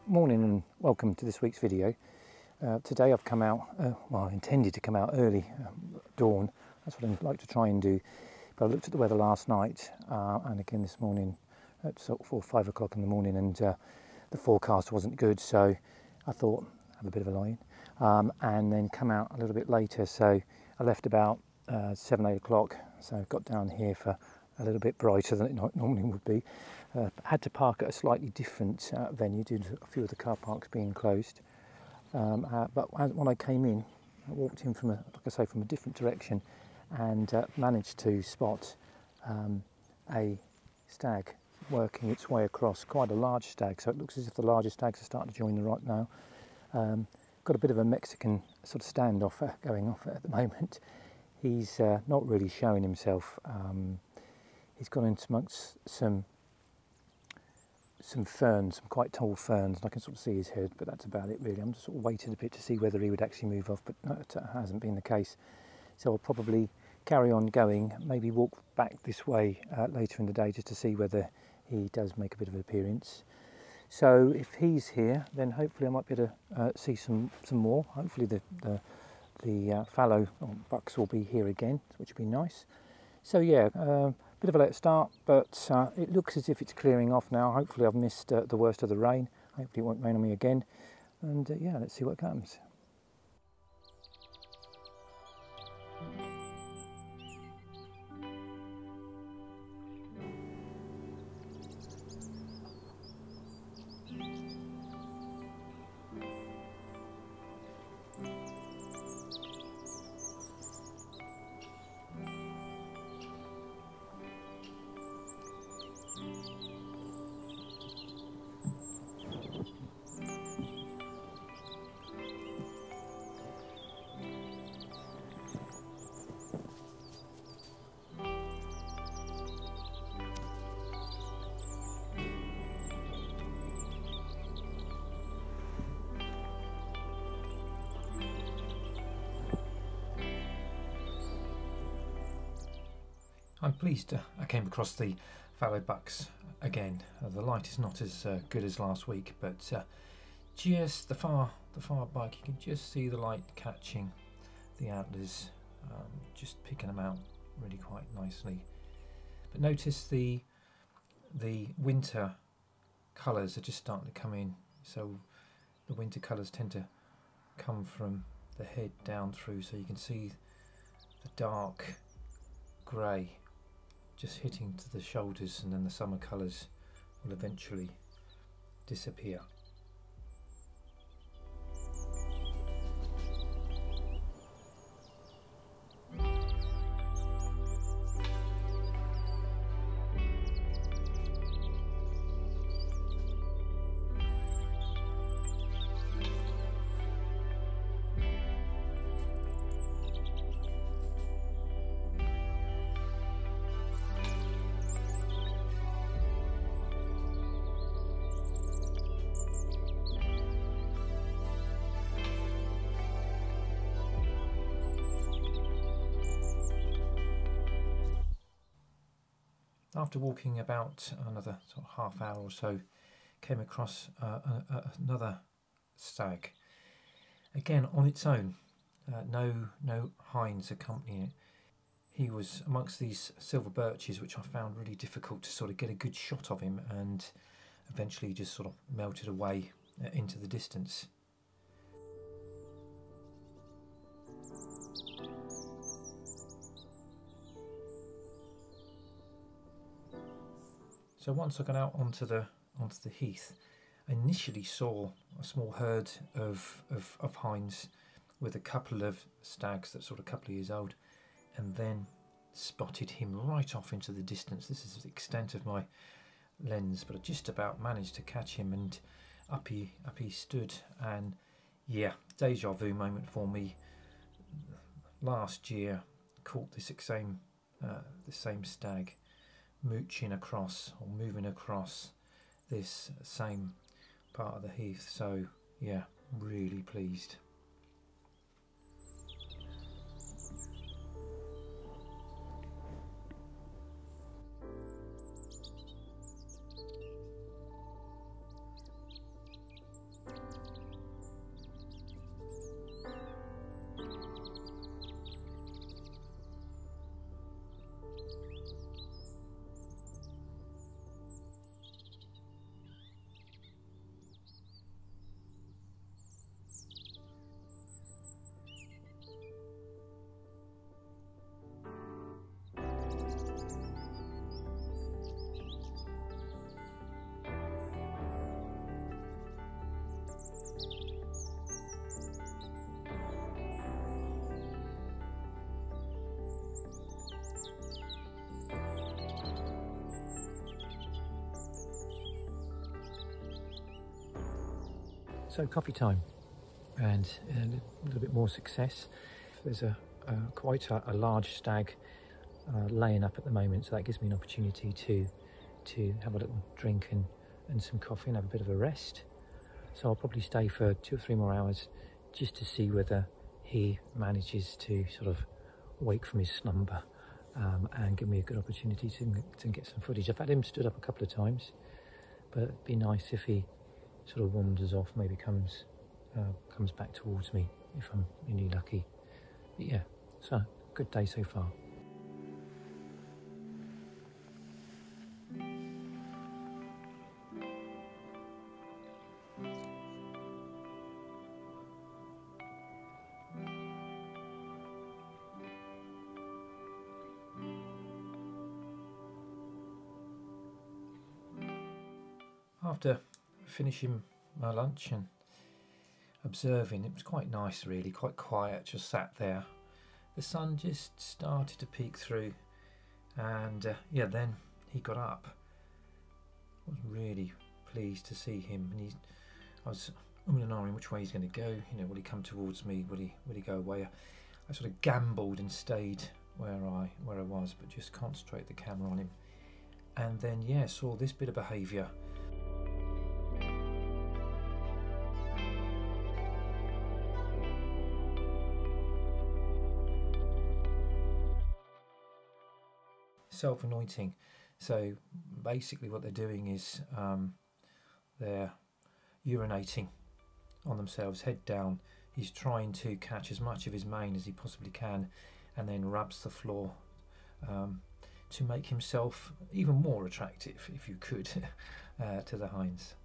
Morning and welcome to this week's video. Today I've come out, well, I intended to come out early, dawn. That's what I'd like to try and do. But I looked at the weather last night and again this morning at sort of 4 or 5 o'clock in the morning, and the forecast wasn't good, so I thought have a bit of a lie in and then come out a little bit later. So I left about 7, 8 o'clock, so I got down here for a little bit brighter than it normally would be. Had to park at a slightly different venue due to a few of the car parks being closed. But when I came in, I walked in from, like I say, from a different direction, and managed to spot a stag working its way across, quite a large stag. So it looks as if the larger stags are starting to join the rut now. Got a bit of a Mexican sort of standoff going off at the moment. He's not really showing himself. He's gone into amongst some ferns, some quite tall ferns, and I can sort of see his head, but that's about it really. I'm just sort of waiting a bit to see whether he would actually move off, but that hasn't been the case. So I'll probably carry on going, maybe walk back this way later in the day just to see whether he does make a bit of an appearance. So if he's here, then hopefully I might be able to see some more. Hopefully the fallow bucks will be here again, which would be nice. So yeah, bit of a late start, but it looks as if it's clearing off now. Hopefully I've missed the worst of the rain. Hopefully it won't rain on me again. And yeah, let's see what comes. I'm pleased I came across the fallow bucks again. The light is not as good as last week, but just the far back you can just see the light catching the antlers, just picking them out really quite nicely. But notice the winter colours are just starting to come in. So the winter colours tend to come from the head down through, so you can see the dark grey just hitting to the shoulders, and then the summer colours will eventually disappear. After walking about another sort of half hour or so, came across another stag, again on its own, no hinds accompanying it. He was amongst these silver birches, which I found really difficult to sort of get a good shot of him, and eventually just sort of melted away into the distance. So once I got out onto the heath, I initially saw a small herd of hinds with a couple of stags that's sort of a couple of years old, and then spotted him right off into the distance. This is the extent of my lens, but I just about managed to catch him, and up he stood. And yeah, deja vu moment for me. Last year caught this same stag mooching across, or moving across this same part of the heath. So yeah, really pleased. So coffee time, and a little bit more success. There's quite a large stag laying up at the moment, so that gives me an opportunity to have a little drink and some coffee and have a bit of a rest. So I'll probably stay for 2 or 3 more hours just to see whether he manages to sort of wake from his slumber and give me a good opportunity to get some footage. I've had him stood up a couple of times, but it'd be nice if he sort of wanders off, maybe comes back towards me if I'm really lucky. But yeah, so good day so far. After finishing my lunch and observing, it was quite nice really, quite quiet, just sat there. The sun just started to peek through, and yeah, then he got up. I was really pleased to see him, and I was umming and ahhing which way he's going to go. You know, will he come towards me? Will he go away? I sort of gambled and stayed where I was, but just concentrate the camera on him. And then yeah, saw this bit of behaviour. Self-anointing. So basically what they're doing is they're urinating on themselves, head down. He's trying to catch as much of his mane as he possibly can, and then rubs the floor to make himself even more attractive, if you could, to the hinds.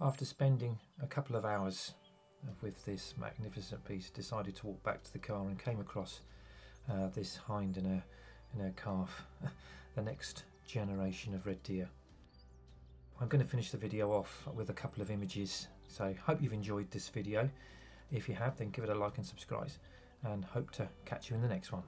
After spending a couple of hours with this magnificent piece, decided to walk back to the car and came across this hind and her calf, the next generation of red deer. I'm going to finish the video off with a couple of images, so hope you've enjoyed this video. If you have, then give it a like and subscribe, and hope to catch you in the next one.